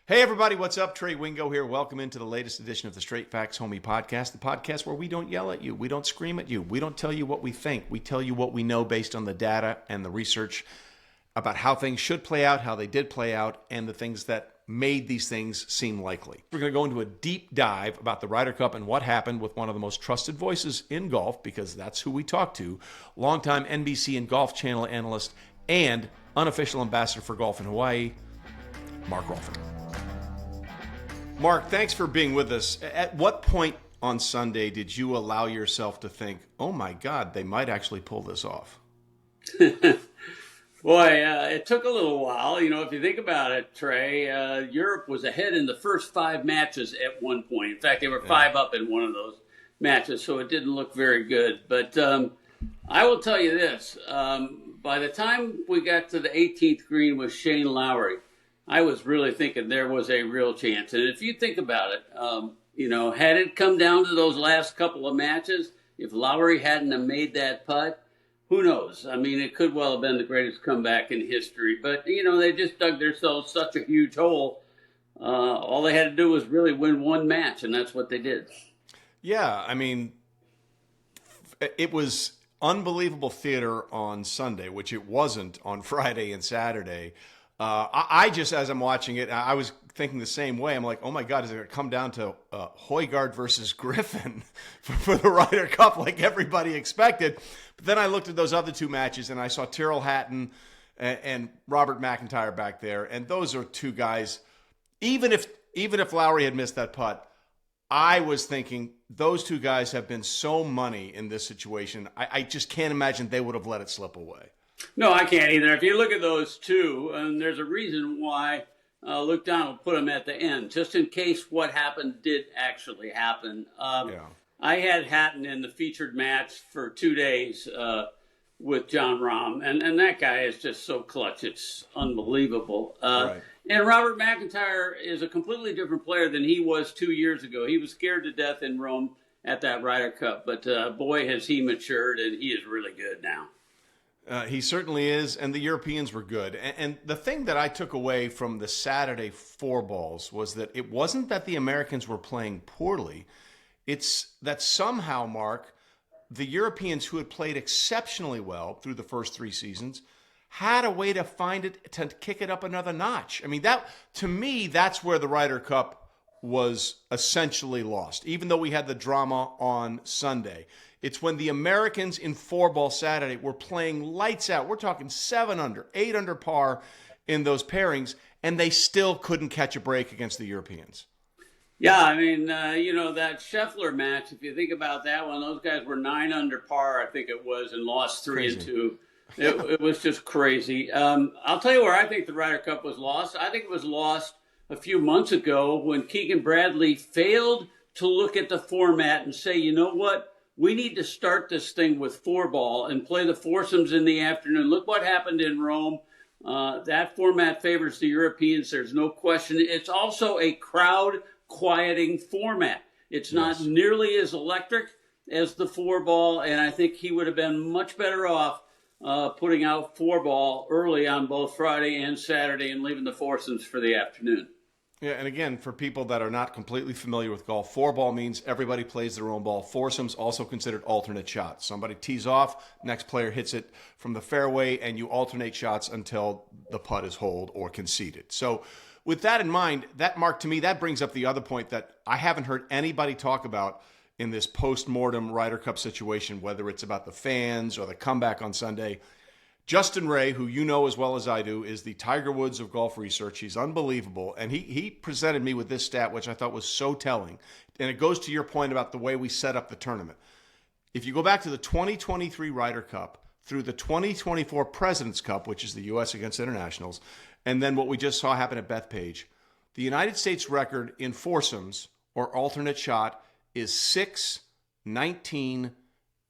Hey everybody, what's up? Trey Wingo here. Welcome into the latest edition of the Straight Facts Homie podcast, the podcast where we don't yell at you, we don't scream at you, we don't tell you what we think, we tell you what we know based on the data and the research about how things should play out, how they did play out, and the things that made these things seem likely. We're going to go into a deep dive about the Ryder Cup and what happened with one of the most trusted voices in golf, because that's who we talk to, longtime NBC and Golf Channel analyst and unofficial ambassador for golf in Hawaii, Mark Rolfing. Mark, thanks for being with us. At what point on Sunday did you allow yourself to think, oh my God, they might actually pull this off? Boy, it took a little while. You know, if you think about it, Trey, Europe was ahead in the first 5 matches at one point. In fact, they were 5 up in one of those matches, so it didn't look very good. But I will tell you this. By the time we got to the 18th green with Shane Lowry, I was really thinking there was a real chance. And if you think about it, had it come down to those last couple of matches, if Lowry hadn't have made that putt, who knows? I mean, it could well have been the greatest comeback in history. But, they just dug themselves such a huge hole. All they had to do was really win one match, and that's what they did. Yeah, I mean, it was unbelievable theater on Sunday, which it wasn't on Friday and Saturday. I just, as I'm watching it, I was thinking the same way. I'm like, oh my God, is it going to come down to Højgaard versus Griffin for the Ryder Cup like everybody expected? But then I looked at those other 2 matches and I saw Tyrrell Hatton and Robert McIntyre back there. And those are 2 guys, even if Lowry had missed that putt, I was thinking those 2 guys have been so money in this situation. I just can't imagine they would have let it slip away. No, I can't either. If you look at those 2, and there's a reason why Luke Donald put them at the end, just in case what happened did actually happen. I had Hatton in the featured match for 2 days with Jon Rahm, and that guy is just so clutch. It's unbelievable. Right. And Robert McIntyre is a completely different player than he was 2 years ago. He was scared to death in Rome at that Ryder Cup, but boy, has he matured, and he is really good now. He certainly is, and the Europeans were good. And the thing that I took away from the Saturday Fourballs was that it wasn't that the Americans were playing poorly. It's that somehow, Mark, the Europeans who had played exceptionally well through the first 3 seasons had a way to find it, to kick it up another notch. I mean, to me, that's where the Ryder Cup was essentially lost, even though we had the drama on Sunday. It's when the Americans in Fourball Saturday were playing lights out. We're talking 7 under, 8 under par in those pairings, and they still couldn't catch a break against the Europeans. Yeah, I mean, that Scheffler match, if you think about that one, those guys were 9 under par, I think it was, and lost 3 and 2. It was just crazy. I'll tell you where I think the Ryder Cup was lost. I think it was lost a few months ago when Keegan Bradley failed to look at the format and say, you know what? We need to start this thing with 4-ball and play the foursomes in the afternoon. Look what happened in Rome. That format favors the Europeans. There's no question. It's also a crowd quieting format. It's not nearly as electric as the 4-ball, and I think he would have been much better off putting out 4-ball early on both Friday and Saturday and leaving the foursomes for the afternoon. Yeah, and again, for people that are not completely familiar with golf, 4-ball means everybody plays their own ball. Foursomes also considered alternate shots. Somebody tees off, next player hits it from the fairway, and you alternate shots until the putt is holed or conceded. So with that in mind, that, Mark, to me, that brings up the other point that I haven't heard anybody talk about in this post-mortem Ryder Cup situation, whether it's about the fans or the comeback on Sunday. Justin Ray, who you know as well as I do, is the Tiger Woods of golf research. He's unbelievable. And he presented me with this stat, which I thought was so telling. And it goes to your point about the way we set up the tournament. If you go back to the 2023 Ryder Cup through the 2024 President's Cup, which is the U.S. against internationals, and then what we just saw happen at Bethpage, the United States record in foursomes or alternate shot is 6, 19,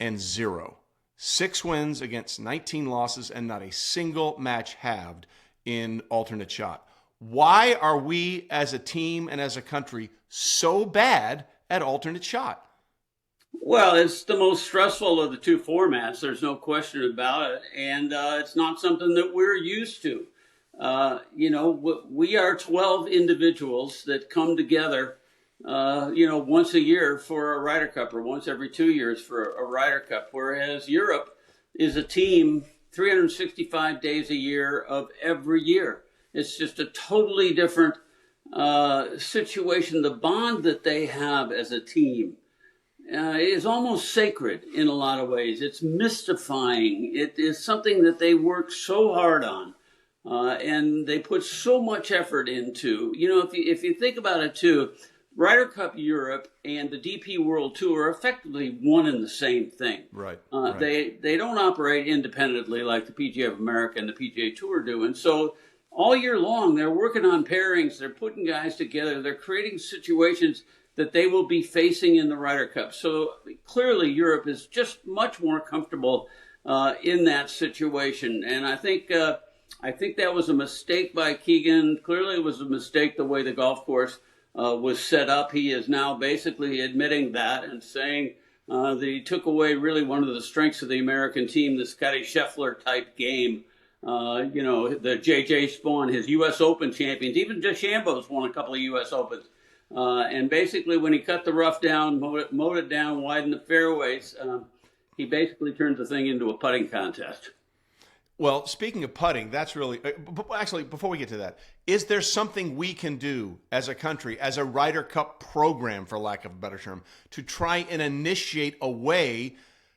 and 0. 6 wins against 19 losses and not a single match halved in alternate shot. Why are we as a team and as a country so bad at alternate shot? Well, it's the most stressful of the 2 formats. There's no question about it. And it's not something that we're used to. We are 12 individuals that come together, once a year for a Ryder Cup, or once every 2 years for a Ryder Cup, whereas Europe is a team 365 days a year of every year. It's just a totally different situation. The bond that they have as a team is almost sacred in a lot of ways. It's mystifying. It is something that they work so hard on, and they put so much effort into. If you think about it too, Ryder Cup Europe and the DP World Tour are effectively one and the same thing. Right. They don't operate independently like the PGA of America and the PGA Tour do, and so all year long they're working on pairings. They're putting guys together. They're creating situations that they will be facing in the Ryder Cup. So clearly Europe is just much more comfortable in that situation. And I think that was a mistake by Keegan. Clearly it was a mistake the way the golf course was set up. He is now basically admitting that and saying that he took away really one of the strengths of the American team, the Scottie Scheffler type game. The J.J. Spawn, his U.S. Open champions, even DeChambeau's won a couple of U.S. Opens. And basically when he cut the rough down, mowed it down, widened the fairways, he basically turned the thing into a putting contest. Well, speaking of putting, that's really actually, before we get to that, is there something we can do as a country, as a Ryder Cup program, for lack of a better term, to try and initiate a way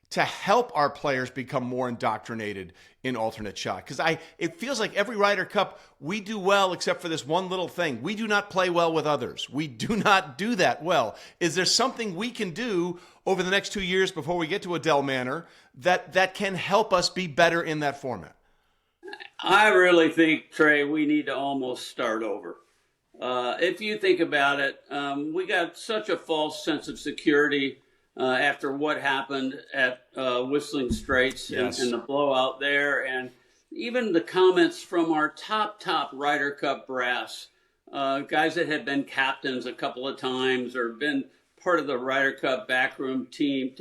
to help our players become more indoctrinated in alternate shot? Because it feels like every Ryder Cup, we do well except for this one little thing. We do not play well with others. We do not do that well. Is there something we can do over the next 2 years before we get to Adele Manor that can help us be better in that format? I really think, Trey, we need to almost start over. If you think about it, we got such a false sense of security after what happened at Whistling Straits. Yes. and the blowout there. And even the comments from our top Ryder Cup brass, guys that had been captains a couple of times or been part of the Ryder Cup backroom team,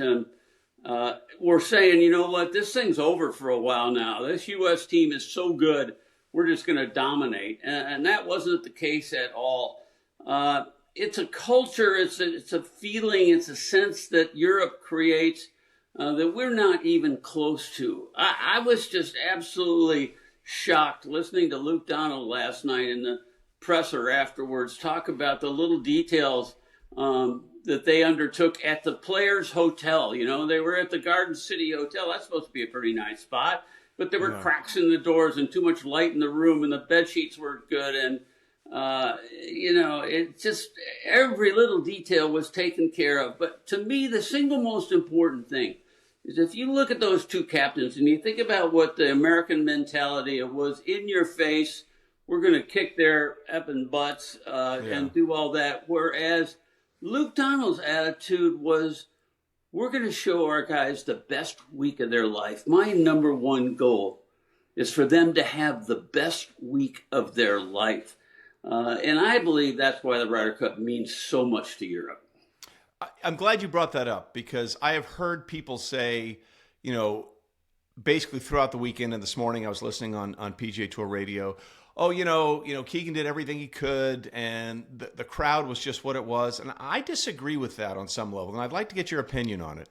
were saying, you know what, this thing's over for a while now. This U.S. team is so good, we're just going to dominate. And that wasn't the case at all. It's a culture, it's a feeling, it's a sense that Europe creates that we're not even close to. I was just absolutely shocked listening to Luke Donald last night in the presser afterwards talk about the little details that they undertook at the Players Hotel. They were at the Garden City Hotel. That's supposed to be a pretty nice spot, but there were cracks in the doors and too much light in the room, and the bed sheets weren't good, and it just, every little detail was taken care of. But to me, the single most important thing is if you look at those two captains and you think about what the American mentality was, in your face, we're going to kick their effing butts and do all that. Whereas Luke Donald's attitude was, we're going to show our guys the best week of their life. My number one goal is for them to have the best week of their life. And I believe that's why the Ryder Cup means so much to Europe. I'm glad you brought that up, because I have heard people say, basically throughout the weekend and this morning I was listening on PGA Tour radio, Keegan did everything he could and the crowd was just what it was. And I disagree with that on some level. And I'd like to get your opinion on it.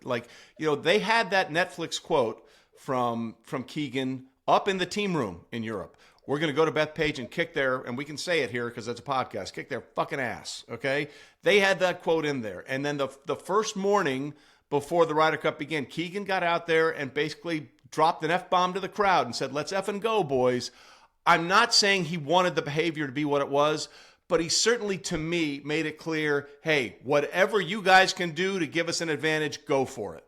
They had that Netflix quote from Keegan up in the team room in Europe. We're going to go to Bethpage and kick their, and we can say it here because it's a podcast, kick their fucking ass, okay? They had that quote in there. And then the first morning before the Ryder Cup began, Keegan got out there and basically dropped an F-bomb to the crowd and said, let's effing go, boys. I'm not saying he wanted the behavior to be what it was, but he certainly, to me, made it clear, hey, whatever you guys can do to give us an advantage, go for it.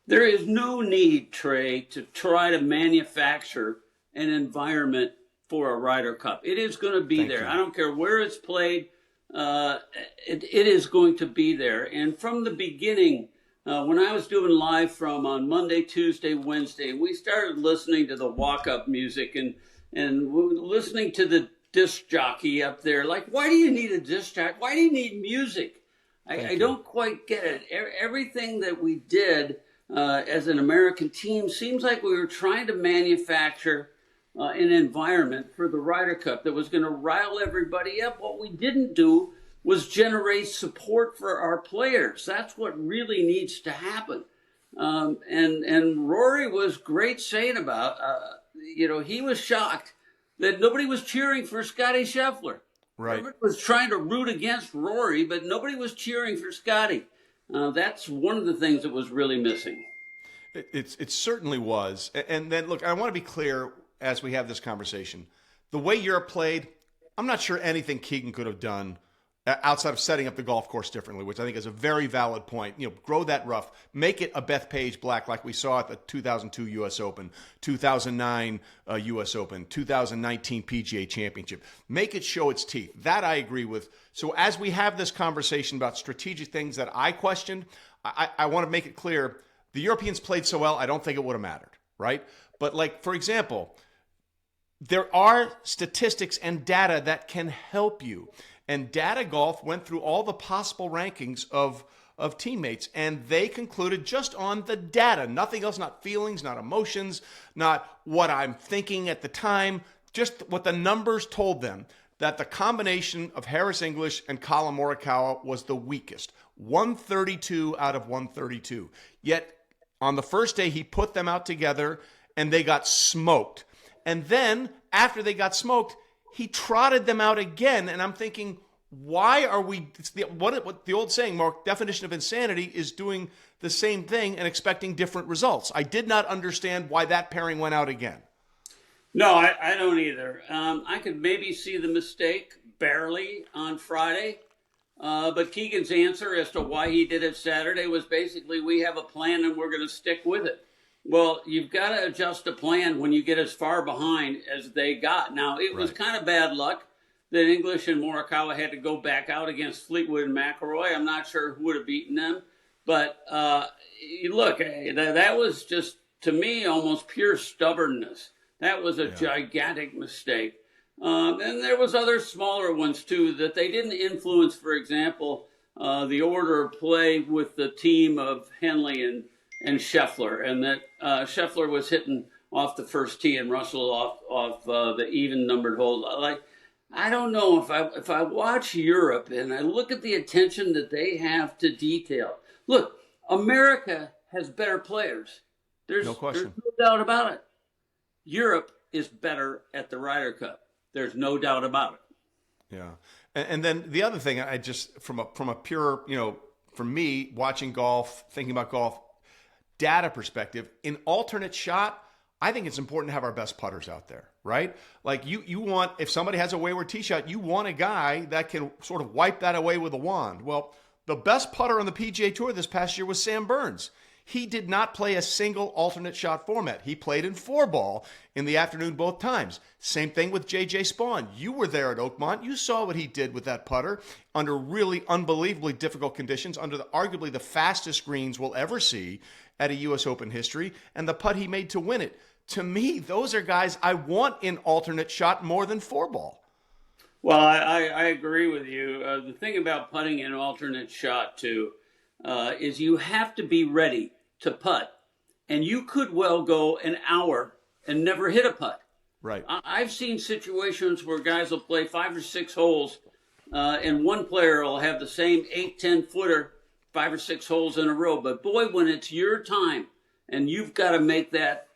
There is no need, Trey, to try to manufacture an environment for a Ryder Cup. It is going to be there. I don't care where it's played. It is going to be there. And from the beginning, when I was doing live from on Monday, Tuesday, Wednesday, we started listening to the walk-up music and listening to the disc jockey up there. Like, why do you need a disc jockey? Why do you need music? I don't quite get it. Everything that we did as an American team seems like we were trying to manufacture an environment for the Ryder Cup that was going to rile everybody up. What we didn't do was generate support for our players. That's what really needs to happen. And Rory was great saying about, he was shocked that nobody was cheering for Scottie Scheffler. Right. Everybody was trying to root against Rory, but nobody was cheering for Scottie. That's one of the things that was really missing. It certainly was. And then, look, I want to be clear as we have this conversation. The way Europe played, I'm not sure anything Keegan could have done outside of setting up the golf course differently, which I think is a very valid point. Grow that rough. Make it a Bethpage black like we saw at the 2002 U.S. Open, 2009 U.S. Open, 2019 PGA Championship. Make it show its teeth. That I agree with. So as we have this conversation about strategic things that I questioned, I want to make it clear, the Europeans played so well, I don't think it would have mattered, right? But like, for example, there are statistics and data that can help you. And Data Golf went through all the possible rankings of teammates, and they concluded just on the data, nothing else, not feelings, not emotions, not what I'm thinking at the time, just what the numbers told them, that the combination of Harris English and Collin Morikawa was the weakest, 132 out of 132. Yet on the first day, he put them out together, and they got smoked. And then after they got smoked, he trotted them out again, and I'm thinking, why are we? What the old saying, Mark, definition of insanity is doing the same thing and expecting different results. I did not understand why that pairing went out again. No, I don't either. I could maybe see the mistake barely on Friday, but Keegan's answer as to why he did it Saturday was basically, we have a plan and we're going to stick with it. Well, you've got to adjust a plan when you get as far behind as they got. Now, it was kind of bad luck that English and Morikawa had to go back out against Fleetwood and McIlroy. I'm not sure who would have beaten them. But look, that was just, to me, almost pure stubbornness. That was a gigantic mistake. And there was other smaller ones, too, that they didn't influence, for example, the order of play with the team of Henley and Scheffler, and that Scheffler was hitting off the first tee and Russell off the even numbered hole. Like, I don't know, if I watch Europe and I look at the attention that they have to detail. Look, America has better players. There's no question. There's no doubt about it. Europe is better at the Ryder Cup. There's no doubt about it. Yeah, and then the other thing, I just from a pure, for me watching golf, thinking about golf, data perspective, in alternate shot, I think it's important to have our best putters out there, right? Like you want, if somebody has a wayward tee shot, you want a guy that can sort of wipe that away with a wand. Well, the best putter on the PGA Tour this past year was Sam Burns. He did not play a single alternate shot format. He played in Fourball in the afternoon both times. Same thing with J.J. Spawn. You were there at Oakmont. You saw what he did with that putter under really unbelievably difficult conditions, under arguably the fastest greens we'll ever see at a U.S. Open history, and the putt he made to win it. To me, those are guys I want in alternate shot more than Fourball. Well, I agree with you. The thing about putting in alternate shot, too, is you have to be ready to putt. And you could well go an hour and never hit a putt. Right. I've seen situations where guys will play 5 or 6 holes, and one player will have the same 8-10 footer 5 or 6 holes in a row. But boy, when it's your time and you've got to make that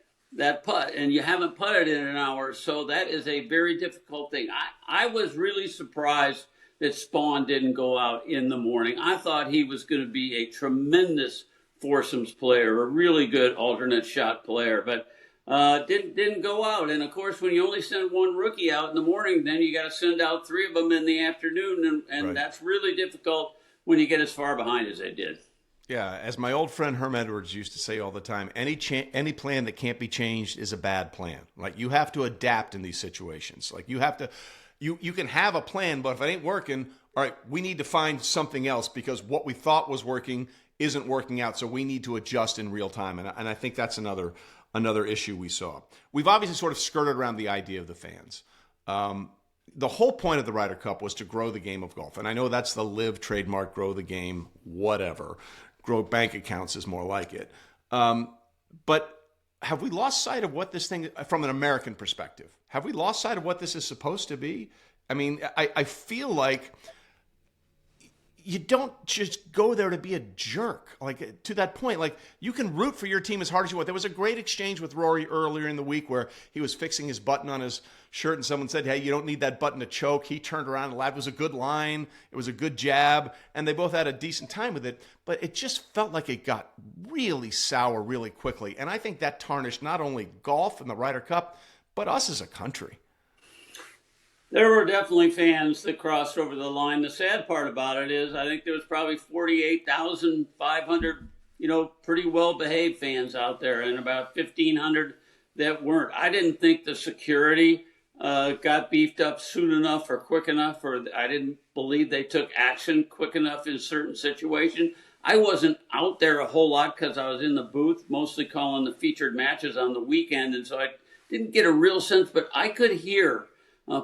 putt and you haven't putted in an hour, so that is a very difficult thing. I was really surprised that Spawn didn't go out in the morning. I thought he was going to be a tremendous foursomes player, a really good alternate shot player, but didn't go out. And of course, when you only send one rookie out in the morning, then you got to send out 3 of them in the afternoon, and right. That's really difficult when you get as far behind as they did. Yeah, as my old friend Herm Edwards used to say all the time, any plan that can't be changed is a bad plan. Like, you have to adapt in these situations. Like, you have to, you can have a plan, but if it ain't working, all right, we need to find something else because what we thought was working isn't working out. So we need to adjust in real time. And I think that's another issue we saw. We've obviously sort of skirted around the idea of the fans. The whole point of the Ryder Cup was to grow the game of golf. And I know that's the LIV trademark, grow the game, whatever. Grow bank accounts is more like it. But have we lost sight of what this thing, from an American perspective, have we lost sight of what this is supposed to be? I mean, I feel like you don't just go there to be a jerk. Like, to that point, like, you can root for your team as hard as you want. There was a great exchange with Rory earlier in the week where he was fixing his button on his shirt and someone said, hey, you don't need that button to choke. He turned around and laughed. It was a good line. It was a good jab. And they both had a decent time with it. But it just felt like it got really sour really quickly. And I think that tarnished not only golf and the Ryder Cup, but us as a country. There were definitely fans that crossed over the line. The sad part about it is I think there was probably 48,500, pretty well-behaved fans out there and about 1,500 that weren't. I didn't think the security got beefed up soon enough or quick enough, or I didn't believe they took action quick enough in certain situations. I wasn't out there a whole lot because I was in the booth, mostly calling the featured matches on the weekend, and so I didn't get a real sense, but I could hear,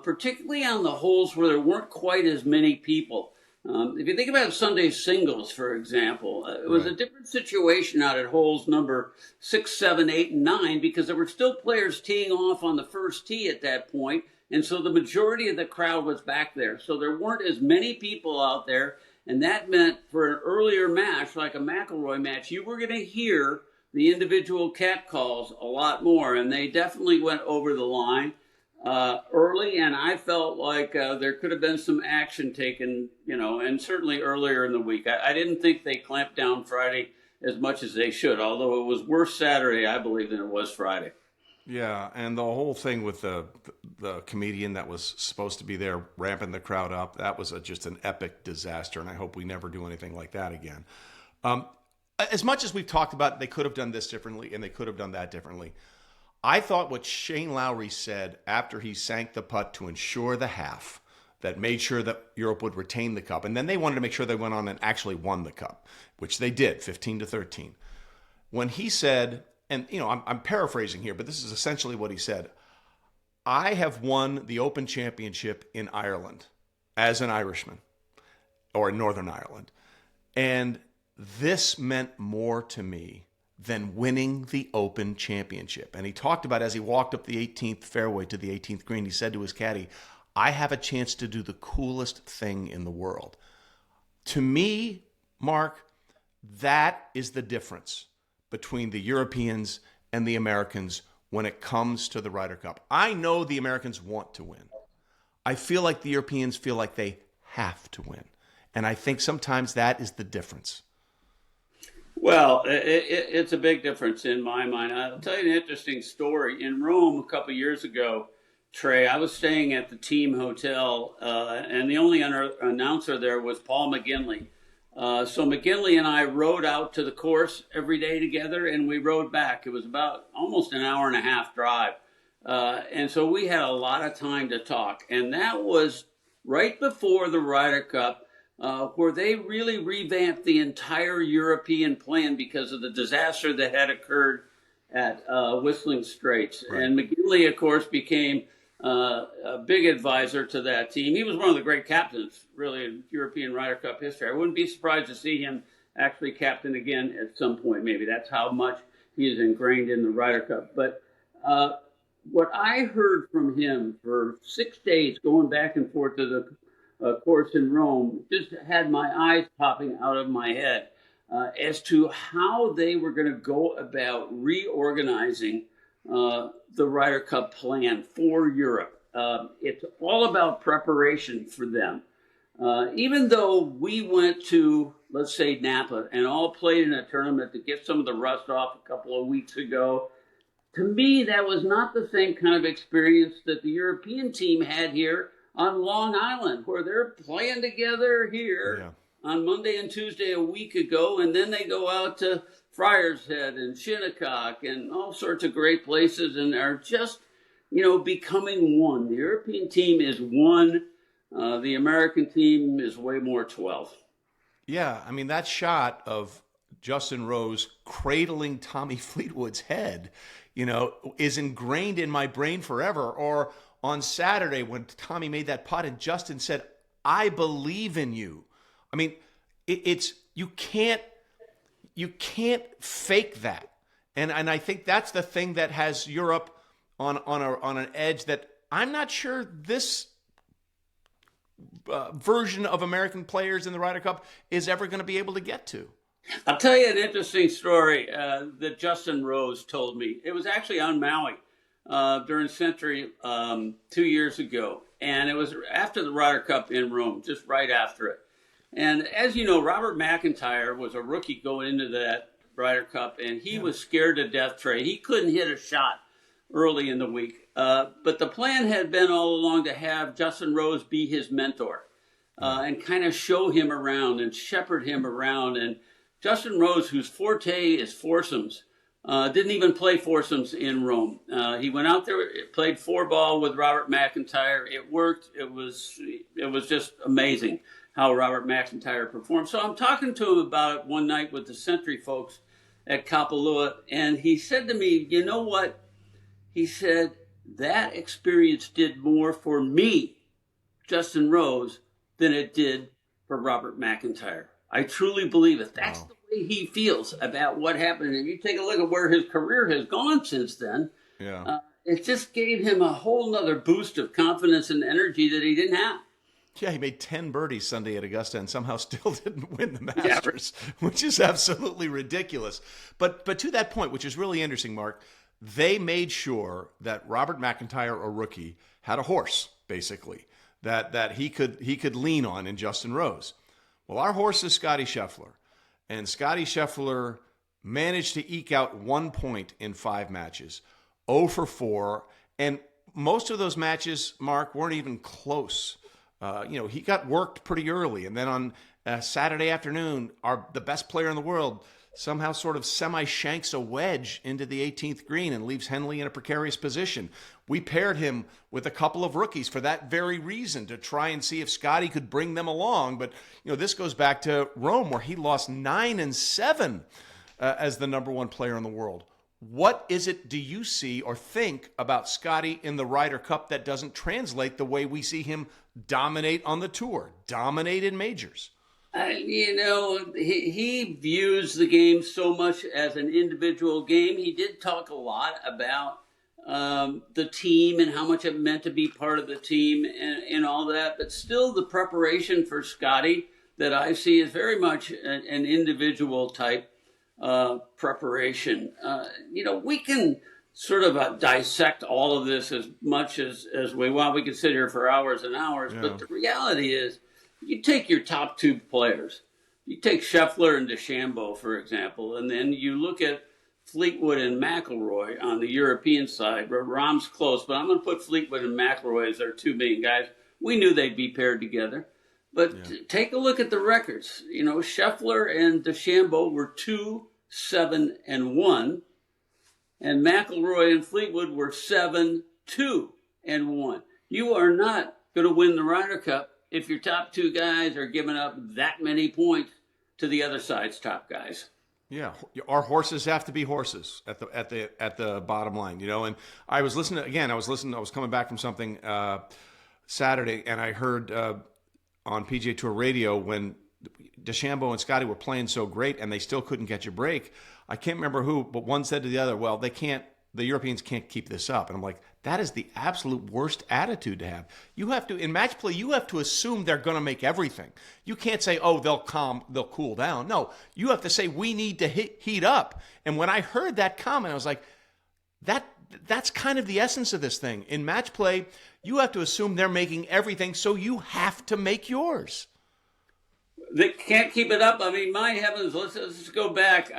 particularly on the holes where there weren't quite as many people. If you think about Sunday singles, for example, it was a different situation out at holes number 6, 7, 8, and 9 because there were still players teeing off on the first tee at that point, and so the majority of the crowd was back there. So there weren't as many people out there, and that meant for an earlier match, like a McIlroy match, you were going to hear the individual cat calls a lot more, and they definitely went over the line early, and I felt like there could have been some action taken, and certainly earlier in the week. I didn't think they clamped down Friday as much as they should, although it was worse Saturday, I believe, than it was Friday. Yeah, and the whole thing with the comedian that was supposed to be there ramping the crowd up, that was just an epic disaster, and I hope we never do anything like that again. As much as we've talked about they could have done this differently and they could have done that differently, I thought what Shane Lowry said after he sank the putt to ensure the half that made sure that Europe would retain the cup, and then they wanted to make sure they went on and actually won the cup, which they did, 15-13. When he said, and I'm paraphrasing here, but this is essentially what he said, I have won the Open Championship in Ireland as an Irishman, or in Northern Ireland, and this meant more to me than winning the Open Championship. And he talked about, as he walked up the 18th fairway to the 18th green, he said to his caddy, I have a chance to do the coolest thing in the world. To me, Mark, that is the difference between the Europeans and the Americans when it comes to the Ryder Cup. I know the Americans want to win. I feel like the Europeans feel like they have to win. And I think sometimes that is the difference. Well, it's a big difference in my mind. I'll tell you an interesting story. In Rome a couple of years ago, Trey, I was staying at the team hotel, and the only announcer there was Paul McGinley. So McGinley and I rode out to the course every day together, and we rode back. It was about almost an hour and a half drive. And so we had a lot of time to talk. And that was right before the Ryder Cup, where they really revamped the entire European plan because of the disaster that had occurred at Whistling Straits. Right. And McGinley, of course, became a big advisor to that team. He was one of the great captains, really, in European Ryder Cup history. I wouldn't be surprised to see him actually captain again at some point, maybe. That's how much he is ingrained in the Ryder Cup. But what I heard from him for 6 days, going back and forth to the course in Rome, just had my eyes popping out of my head as to how they were going to go about reorganizing the Ryder Cup plan for Europe. It's all about preparation for them. Even though we went to, let's say, Napa and all played in a tournament to get some of the rust off a couple of weeks ago, to me, that was not the same kind of experience that the European team had here on Long Island, where they're playing together here on Monday and Tuesday a week ago, and then they go out to Friar's Head and Shinnecock and all sorts of great places and are just, becoming one. The European team is one. The American team is way more 12. Yeah, I mean, that shot of Justin Rose cradling Tommy Fleetwood's head, is ingrained in my brain forever. Or on Saturday when Tommy made that putt and Justin said, I believe in you. I mean, you can't fake that. And I think that's the thing that has Europe on an edge that I'm not sure this version of American players in the Ryder Cup is ever going to be able to get to. I'll tell you an interesting story that Justin Rose told me. It was actually on Maui during Century 2 years ago. And it was after the Ryder Cup in Rome, just right after it. And as you know, Robert McIntyre was a rookie going into that Ryder Cup, and he was scared to death, Trey. He couldn't hit a shot early in the week. But the plan had been all along to have Justin Rose be his mentor and kind of show him around and shepherd him around. And Justin Rose, whose forte is foursomes, didn't even play foursomes in Rome. He went out there, played Fourball with Robert McIntyre. It worked. It was just amazing how Robert McIntyre performed. So I'm talking to him about it one night with the Century folks at Kapalua, and he said to me, you know what? He said, that experience did more for me, Justin Rose, than it did for Robert McIntyre. I truly believe it. That's the way he feels about what happened. And you take a look at where his career has gone since then. It just gave him a whole nother boost of confidence and energy that he didn't have. Yeah, he made 10 birdies Sunday at Augusta and somehow still didn't win the Masters, which is absolutely ridiculous. But to that point, which is really interesting, Mark, they made sure that Robert McIntyre, a rookie, had a horse, basically, that he could lean on in Justin Rose. Well, our horse is Scottie Scheffler, and Scottie Scheffler managed to eke out 1 point in 5 matches, 0 for 4, and most of those matches, Mark, weren't even close. He got worked pretty early, and then on Saturday afternoon, the best player in the world somehow sort of semi-shanks a wedge into the 18th green and leaves Henley in a precarious position. We paired him with a couple of rookies for that very reason, to try and see if Scottie could bring them along. But this goes back to Rome, where he lost 9 and 7 as the number 1 player in the world. What is it do you see or think about Scottie in the Ryder Cup that doesn't translate the way we see him dominate on the tour, dominate in majors? He views the game so much as an individual game. He did talk a lot about the team and how much it meant to be part of the team and all that. But still, the preparation for Scottie that I see is very much an individual type preparation. We can sort of dissect all of this as much as we want. We could sit here for hours and hours, but the reality is, you take your top 2 players. You take Scheffler and DeChambeau, for example, and then you look at Fleetwood and McIlroy on the European side. Rahm's close, but I'm going to put Fleetwood and McIlroy as our 2 main guys. We knew they'd be paired together. But take a look at the records. Scheffler and DeChambeau were 2, 7, and 1. And McIlroy and Fleetwood were 7, 2, and 1. You are not going to win the Ryder Cup if your top 2 guys are giving up that many points to the other side's top guys. Yeah, our horses have to be horses at the bottom line, And I was listening again. I was coming back from something Saturday, and I heard on PGA Tour Radio when DeChambeau and Scottie were playing so great, and they still couldn't catch a break. I can't remember who, but one said to the other, "Well, they can't. The Europeans can't keep this up." And I'm like, that is the absolute worst attitude to have. You have to, in match play, you have to assume they're going to make everything. You can't say, oh, they'll cool down. No, you have to say, we need to heat up. And when I heard that comment, I was like, that's kind of the essence of this thing. In match play, you have to assume they're making everything, so you have to make yours. They can't keep it up. I mean, my heavens, let's go back.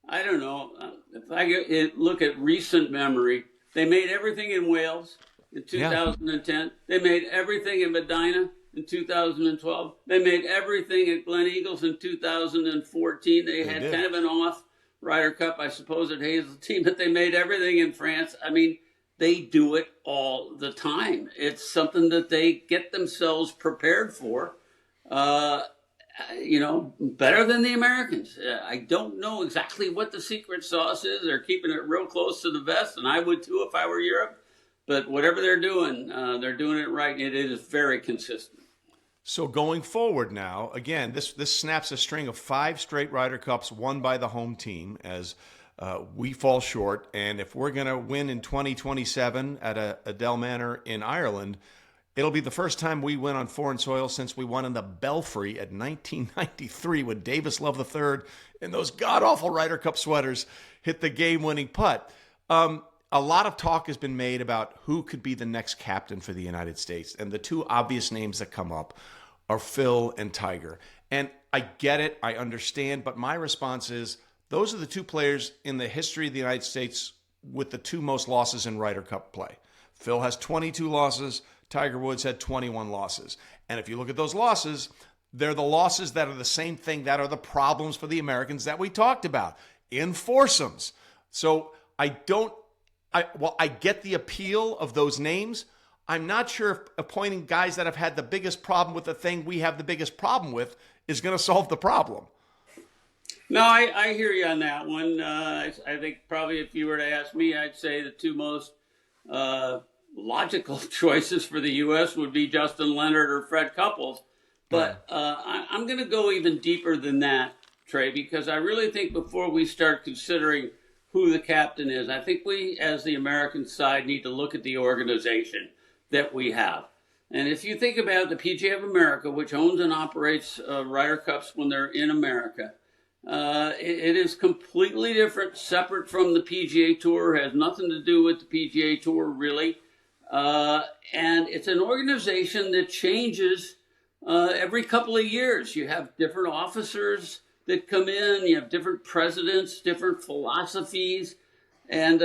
I don't know. If I look at recent memory, they made everything in Wales in 2010. Yeah. They made everything in Medina in 2012. They made everything at Glen Eagles in 2014. They had kind of an off Ryder Cup, I suppose, at Hazeltine, but they made everything in France. I mean, they do it all the time. It's something that they get themselves prepared for. Better than the Americans. I don't know exactly what the secret sauce is. They're keeping it real close to the vest, and I would too if I were Europe. But whatever they're doing it right, and it is very consistent. So going forward now, again, this snaps a string of 5 straight Ryder Cups won by the home team as We fall short. And if we're going to win in 2027 at Adare Manor in Ireland, it'll be the first time we win on foreign soil since we won in the Belfry at 1993 when Davis Love III in those god-awful Ryder Cup sweaters hit the game-winning putt. A lot of talk has been made about who could be the next captain for the United States. And the two obvious names that come up are Phil and Tiger. And I get it, I understand, but my response is those are the two players in the history of the United States with the two most losses in Ryder Cup play. Phil has 22 losses, Tiger Woods had 21 losses. And if you look at those losses, they're the losses that are the same thing that are the problems for the Americans that we talked about in foursomes. So I get the appeal of those names. I'm not sure if appointing guys that have had the biggest problem with the thing we have the biggest problem with is going to solve the problem. No, I hear you on that one. I think probably if you were to ask me, I'd say the two most logical choices for the U.S. would be Justin Leonard or Fred Couples. But I'm going to go even deeper than that, Trey, because I really think before we start considering who the captain is, I think we, as the American side, need to look at the organization that we have. And if you think about the PGA of America, which owns and operates Ryder Cups when they're in America, it is completely different, separate from the PGA Tour, has nothing to do with the PGA Tour, really. And it's an organization that changes every couple of years. You have different officers that come in, you have different presidents, different philosophies, and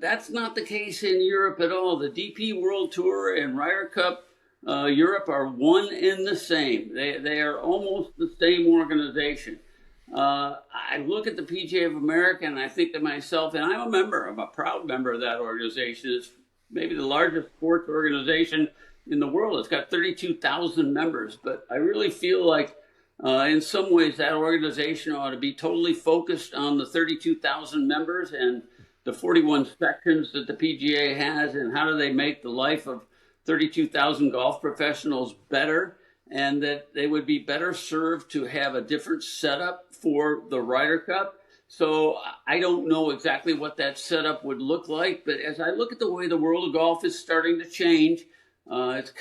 that's not the case in Europe at all. The DP World Tour and Ryder Cup Europe are one and the same. They are almost the same organization. I look at the PGA of America and I think to myself, and I'm a proud member of that organization. It's maybe the largest sports organization in the world. It's got 32,000 members, but I really feel like in some ways that organization ought to be totally focused on the 32,000 members and the 41 sections that the PGA has, and how do they make the life of 32,000 golf professionals better, and that they would be better served to have a different setup for the Ryder Cup. So I don't know exactly what that setup would look like, but as I look at the way the world of golf is starting to change, it's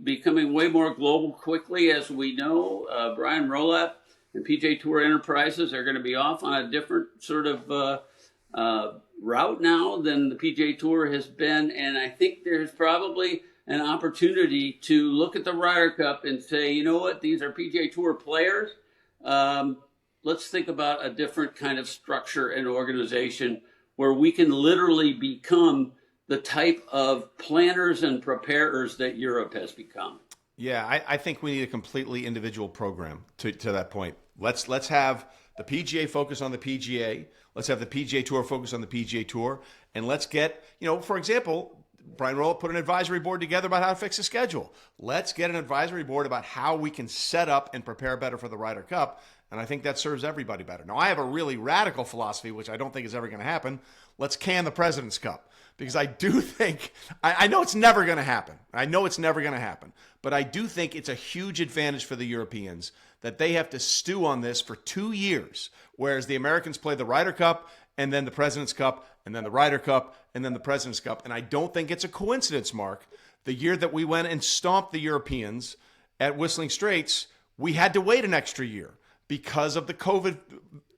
becoming way more global quickly, as we know. Brian Rolap and PGA Tour Enterprises are going to be off on a different sort of route now than the PGA Tour has been, and I think there's probably an opportunity to look at the Ryder Cup and say, you know what, these are PGA Tour players. Let's think about a different kind of structure and organization where we can literally become the type of planners and preparers that Europe has become. Yeah, I think we need a completely individual program to that point. Let's have the PGA focus on the PGA. Let's have the PGA Tour focus on the PGA Tour. And let's get, for example, Brian Rollo put an advisory board together about how to fix the schedule. Let's get an advisory board about how we can set up and prepare better for the Ryder Cup. And I think that serves everybody better. Now, I have a really radical philosophy, which I don't think is ever going to happen. Let's can the President's Cup. Because I do think, I know it's never going to happen. But I do think it's a huge advantage for the Europeans that they have to stew on this for 2 years, whereas the Americans play the Ryder Cup and then the President's Cup and then the Ryder Cup and then the President's Cup. And I don't think it's a coincidence, Mark. The year that we went and stomped the Europeans at Whistling Straits, we had to wait an extra year because of the COVID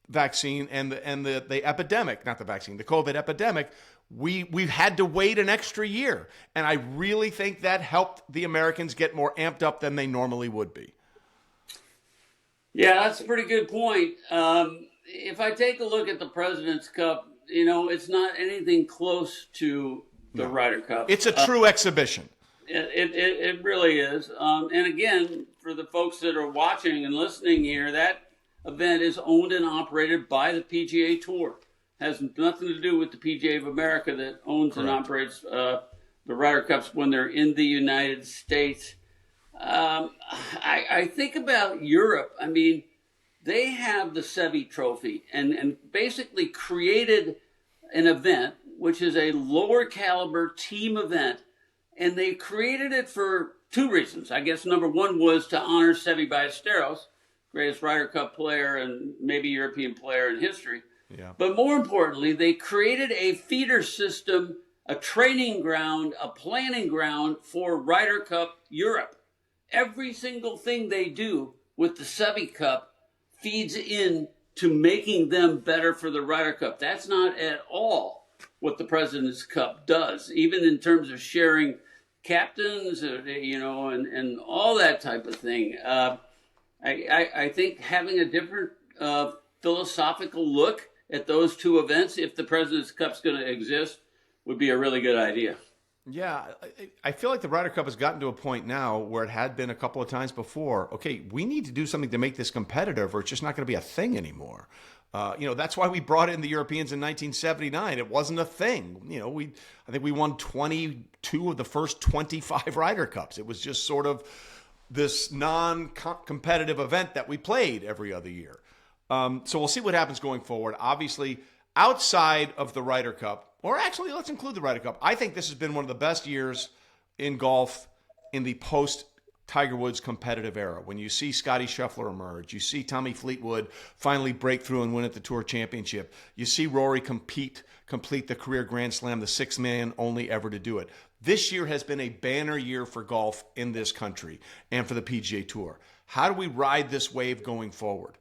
vaccine and the epidemic, not the vaccine, the COVID epidemic. We've had to wait an extra year. And I really think that helped the Americans get more amped up than they normally would be. Yeah, that's a pretty good point. If I take a look at the President's Cup, it's not anything close to the Ryder Cup. It's a true exhibition. It really is. And again, for the folks that are watching and listening here, that event is owned and operated by the PGA Tour. Has nothing to do with the PGA of America that owns and operates the Ryder Cups when they're in the United States. I think about Europe. I mean, they have the Seve Trophy and basically created an event which is a lower caliber team event. And they created it for two reasons. I guess number one was to honor Seve Ballesteros, greatest Ryder Cup player and maybe European player in history. Yeah. But more importantly, they created a feeder system, a training ground, a planning ground for Ryder Cup Europe. Every single thing they do with the Sevi Cup feeds in to making them better for the Ryder Cup. That's not at all what the President's Cup does, even in terms of sharing captains, and all that type of thing. I think having a different philosophical look at those two events, if the President's Cup's going to exist, would be a really good idea. Yeah, I feel like the Ryder Cup has gotten to a point now where it had been a couple of times before. Okay, we need to do something to make this competitive, or it's just not going to be a thing anymore. That's why we brought in the Europeans in 1979. It wasn't a thing. I think we won 22 of the first 25 Ryder Cups. It was just sort of this non-competitive event that we played every other year. So we'll see what happens going forward. Obviously, outside of the Ryder Cup, or actually, let's include the Ryder Cup. I think this has been one of the best years in golf in the post-Tiger Woods competitive era. When you see Scottie Scheffler emerge, you see Tommy Fleetwood finally break through and win at the Tour Championship. You see Rory complete the career Grand Slam, the sixth man only ever to do it. This year has been a banner year for golf in this country and for the PGA Tour. How do we ride this wave going forward?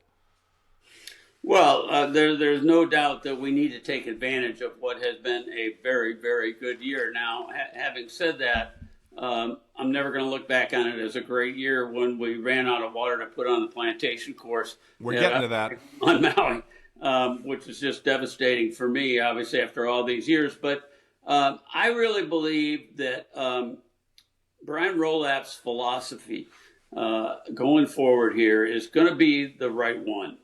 Well, there's no doubt that we need to take advantage of what has been a very, very good year. Now, having said that, I'm never going to look back on it as a great year when we ran out of water to put on the plantation course. We're getting to that. On Maui, which is just devastating for me, obviously, after all these years. But I really believe that Brian Rolapp's philosophy going forward here is going to be the right one.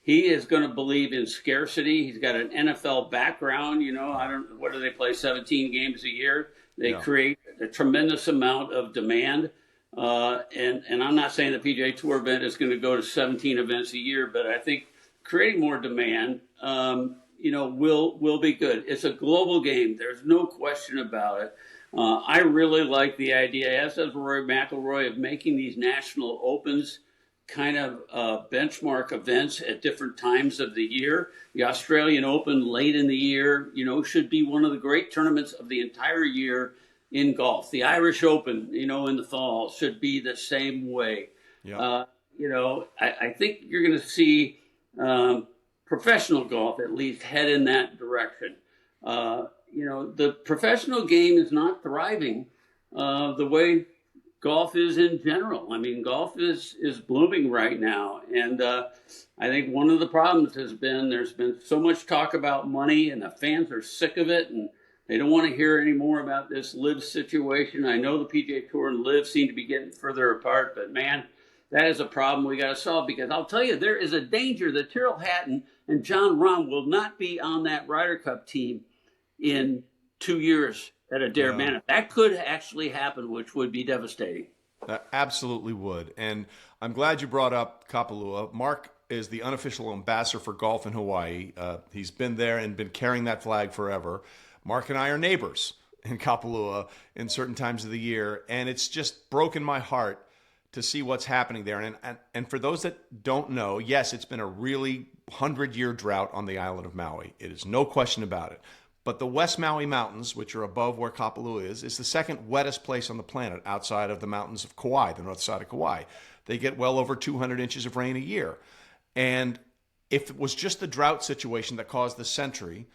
He is going to believe in scarcity. He's got an NFL background. What do they play, 17 games a year? They create a tremendous amount of demand. And I'm not saying the PGA Tour event is going to go to 17 events a year, but I think creating more demand, will be good. It's a global game. There's no question about it. I really like the idea, as does Rory McIlroy, of making these national opens kind of benchmark events at different times of the year. The Australian Open late in the year, should be one of the great tournaments of the entire year in golf. The Irish Open, in the fall should be the same way. Yeah. I think you're going to see professional golf at least head in that direction. The professional game is not thriving the way golf is in general. I mean, golf is blooming right now. And I think one of the problems has been there's been so much talk about money, and the fans are sick of it, and they don't want to hear any more about this LIV situation. I know the PGA Tour and LIV seem to be getting further apart, but man, that is a problem we got to solve, because I'll tell you, there is a danger that Tyrrell Hatton and John Rahm will not be on that Ryder Cup team in 2 years at Adare Manor. That could actually happen, which would be devastating. That absolutely would. And I'm glad you brought up Kapalua. Mark is the unofficial ambassador for golf in Hawaii. He's been there and been carrying that flag forever. Mark and I are neighbors in Kapalua in certain times of the year, and it's just broken my heart to see what's happening there. And for those that don't know, yes, it's been a really 100-year drought on the island of Maui. It is no question about it. But the West Maui Mountains, which are above where Kapalua is the second wettest place on the planet outside of the mountains of Kauai, the north side of Kauai. They get well over 200 inches of rain a year. And if it was just the drought situation that caused the Century,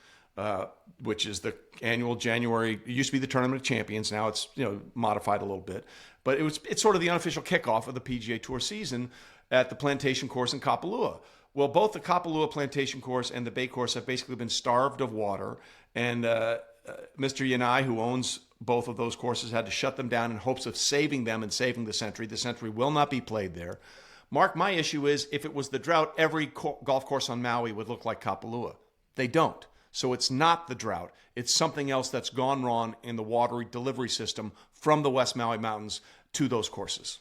which is the annual January, it used to be the Tournament of Champions, now it's modified a little bit, but it's sort of the unofficial kickoff of the PGA Tour season at the Plantation Course in Kapalua. Well, both the Kapalua Plantation Course and the Bay Course have basically been starved of water, and Mr. Yanai, who owns both of those courses, had to shut them down in hopes of saving them and saving the Century. The Century will not be played there. Mark, my issue is if it was the drought, every golf course on Maui would look like Kapalua. They don't. So it's not the drought. It's something else that's gone wrong in the water delivery system from the West Maui Mountains to those courses.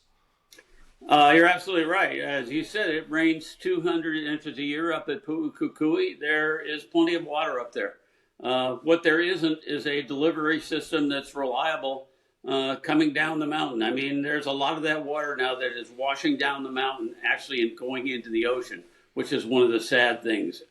You're absolutely right. As you said, it rains 200 inches a year up at Pu'ukukui. There is plenty of water up there. What there isn't is a delivery system that's reliable coming down the mountain. I mean, there's a lot of that water now that is washing down the mountain, actually, and going into the ocean, which is one of the sad things.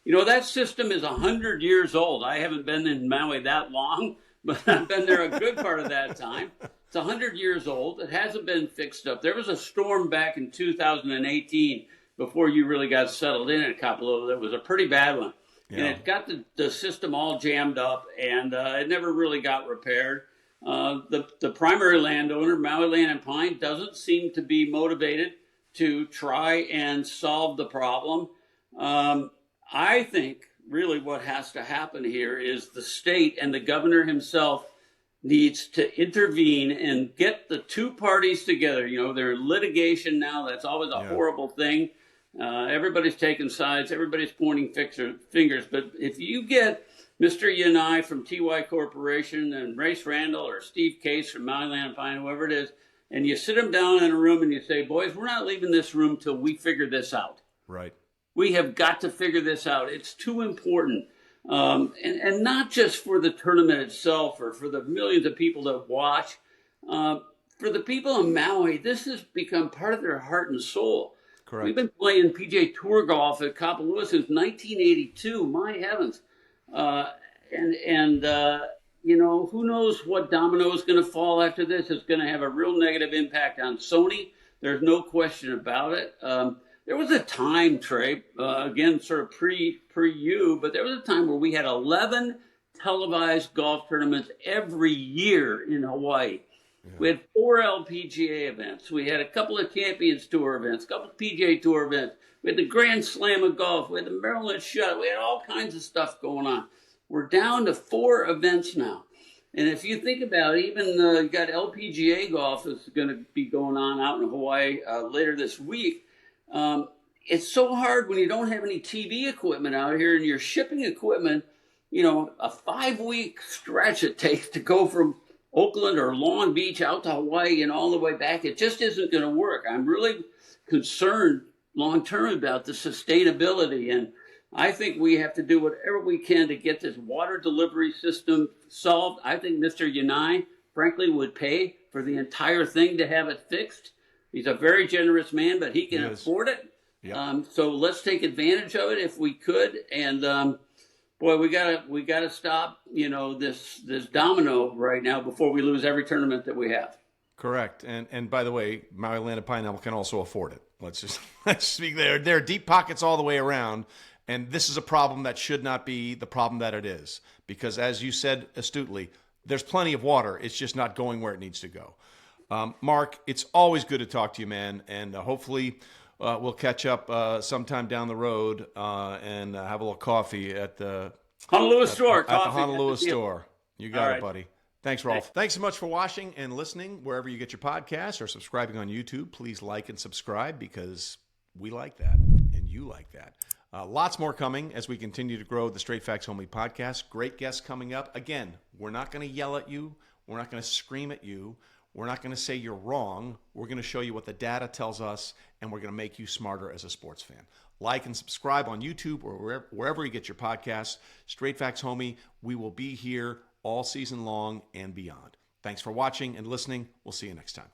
That system is 100 years old. I haven't been in Maui that long, but I've been there a good part of that time. It's 100 years old. It hasn't been fixed up. There was a storm back in 2018 before you really got settled in at Kapalua. That was a pretty bad one. Yeah. And it got the system all jammed up, and it never really got repaired. The primary landowner, Maui Land and Pine, doesn't seem to be motivated to try and solve the problem. I think really what has to happen here is the state and the governor himself needs to intervene and get the two parties together. They're in litigation now. That's always a horrible thing. Everybody's taking sides. Everybody's pointing fingers. But if you get Mr. Yanai from TY Corporation and Race Randall or Steve Case from Maui Land and Pine, whoever it is, and you sit them down in a room and you say, boys, we're not leaving this room till we figure this out. Right. We have got to figure this out. It's too important. And not just for the tournament itself or for the millions of people that watch. For the people in Maui, this has become part of their heart and soul. Correct. We've been playing PGA Tour golf at Kapalua since 1982. My heavens. Who knows what domino is going to fall after this. It's going to have a real negative impact on Sony. There's no question about it. There was a time, Trey, again, sort of pre-you, but there was a time where we had 11 televised golf tournaments every year in Hawaii. Yeah. We had 4 LPGA events. We had a couple of Champions Tour events, a couple of PGA Tour events. We had the Grand Slam of golf. We had the Maryland Shut. We had all kinds of stuff going on. We're down to 4 events now. And if you think about it, even you got LPGA golf that's going to be going on out in Hawaii later this week. It's so hard when you don't have any TV equipment out here and you're shipping equipment, a 5-week stretch it takes to go from Oakland or Long Beach out to Hawaii and all the way back. It just isn't going to work. I'm really concerned long term about the sustainability, and I think we have to do whatever we can to get this water delivery system solved. I think Mr. Yanai, frankly, would pay for the entire thing to have it fixed. He's a very generous man, but he can afford it. Yep. So let's take advantage of it if we could. And boy, we gotta stop, this domino right now before we lose every tournament that we have. Correct. And by the way, Maui Land and Pine can also afford it. Let's speak there. There are deep pockets all the way around. And this is a problem that should not be the problem that it is. Because as you said astutely, there's plenty of water. It's just not going where it needs to go. Mark, it's always good to talk to you, man. And hopefully we'll catch up sometime down the road and have a little coffee at the Honolulu store. At the Honolulu store. You got it, buddy. Thanks, Rolf. Thanks so much for watching and listening wherever you get your podcasts or subscribing on YouTube. Please like and subscribe because we like that and you like that. Lots more coming as we continue to grow the Straight Facts Only podcast. Great guests coming up. Again, we're not going to yell at you. We're not going to scream at you. We're not going to say you're wrong. We're going to show you what the data tells us, and we're going to make you smarter as a sports fan. Like and subscribe on YouTube or wherever you get your podcasts. Straight Facts Homie, we will be here all season long and beyond. Thanks for watching and listening. We'll see you next time.